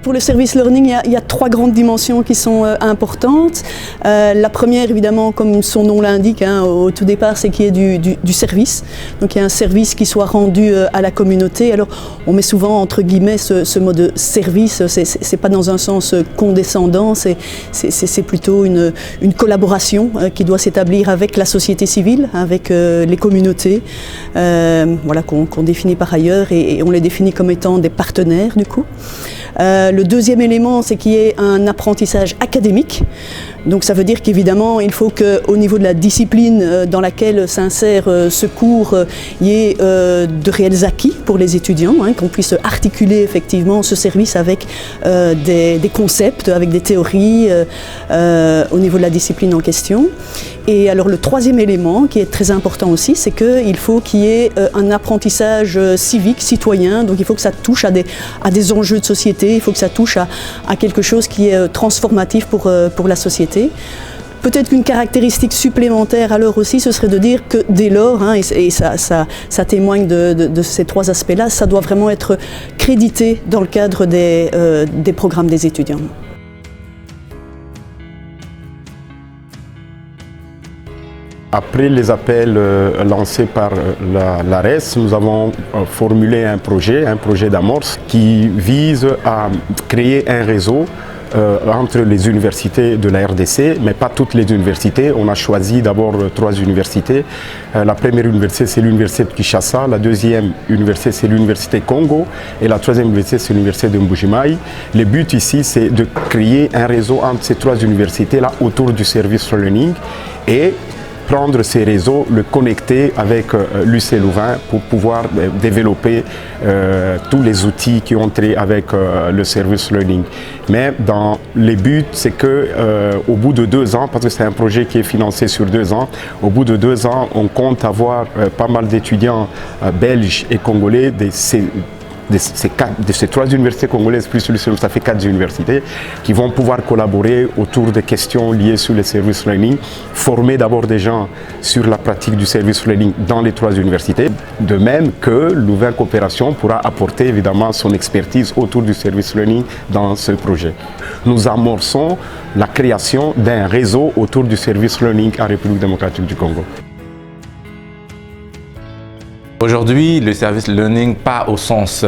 Pour le service learning, il y a trois grandes dimensions qui sont importantes. La première, évidemment, comme son nom l'indique, au tout départ, c'est qu'il y ait du service. Donc il y a un service qui soit rendu à la communauté. Alors on met souvent entre guillemets ce mot de service, c'est pas dans un sens condescendant, c'est plutôt une collaboration qui doit s'établir avec la société civile, avec les communautés, voilà, qu'on définit par ailleurs et on les définit comme étant des partenaires du coup. Le deuxième élément, c'est qu'il y ait un apprentissage académique. Donc ça veut dire qu'évidemment, il faut qu'au niveau de la discipline dans laquelle s'insère ce cours, il y ait de réels acquis pour les étudiants, qu'on puisse articuler effectivement ce service avec des concepts, avec des théories au niveau de la discipline en question. Et alors le troisième élément qui est très important aussi, c'est qu'il faut qu'il y ait un apprentissage civique, citoyen, donc il faut que ça touche à des enjeux de société, il faut que ça touche à quelque chose qui est transformatif pour la société. Peut-être qu'une caractéristique supplémentaire alors aussi, ce serait de dire que dès lors, et ça témoigne de ces trois aspects-là, ça doit vraiment être crédité dans le cadre des programmes des étudiants. Après les appels lancés par l'ARES, nous avons formulé un projet d'amorce qui vise à créer un réseau entre les universités de la RDC, mais pas toutes les universités. On a choisi d'abord trois universités. La première université, c'est l'université de Kinshasa, la deuxième université, c'est l'université Congo, et la troisième université, c'est l'université de Mbuji-Mayi. Le but ici, c'est de créer un réseau entre ces trois universités-là autour du service learning et prendre ces réseaux, le connecter avec l'UC Louvain pour pouvoir développer tous les outils qui ont trait avec le service learning. Mais dans les buts, c'est que au bout de 2 ans, parce que c'est un projet qui est financé sur 2 ans, au bout de 2 ans, on compte avoir pas mal d'étudiants belges et congolais de ces trois universités congolaises plus l'UCLouvain, ça fait 4 universités qui vont pouvoir collaborer autour des questions liées sur le service learning, former d'abord des gens sur la pratique du service learning dans les 3 universités, de même que Louvain Coopération pourra apporter évidemment son expertise autour du service learning dans ce projet. Nous amorçons la création d'un réseau autour du service learning en République démocratique du Congo. Aujourd'hui, le service learning, pas au sens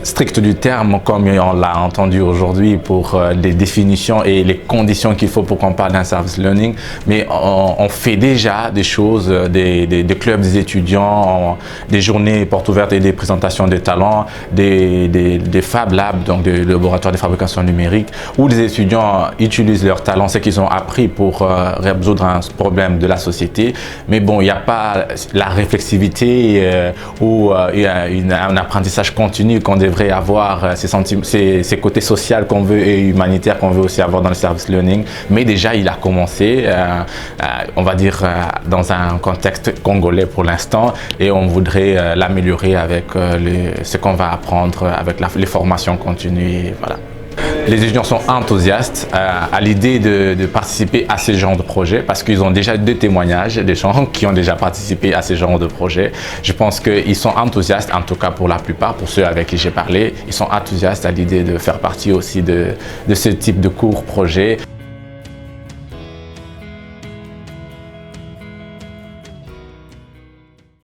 strict du terme, comme on l'a entendu aujourd'hui pour les définitions et les conditions qu'il faut pour qu'on parle d'un service learning, mais on fait déjà des choses, des clubs des étudiants, des journées portes ouvertes et des présentations de talents, des Fab Labs, donc des laboratoires de fabrication numérique, où les étudiants utilisent leurs talents, ce qu'ils ont appris pour résoudre un problème de la société. Mais bon, il n'y a pas la réflexivité ou il y a un apprentissage continu qu'on devrait avoir, ces côtés sociaux qu'on veut et humanitaires qu'on veut aussi avoir dans le service learning. Mais déjà, il a commencé, on va dire, dans un contexte congolais pour l'instant, et on voudrait l'améliorer avec ce qu'on va apprendre avec les formations continues. Et voilà. Les étudiants sont enthousiastes à l'idée de participer à ce genre de projet parce qu'ils ont déjà 2 témoignages des gens qui ont déjà participé à ce genre de projet. Je pense qu'ils sont enthousiastes, en tout cas pour la plupart, pour ceux avec qui j'ai parlé, ils sont enthousiastes à l'idée de faire partie aussi de ce type de cours projet.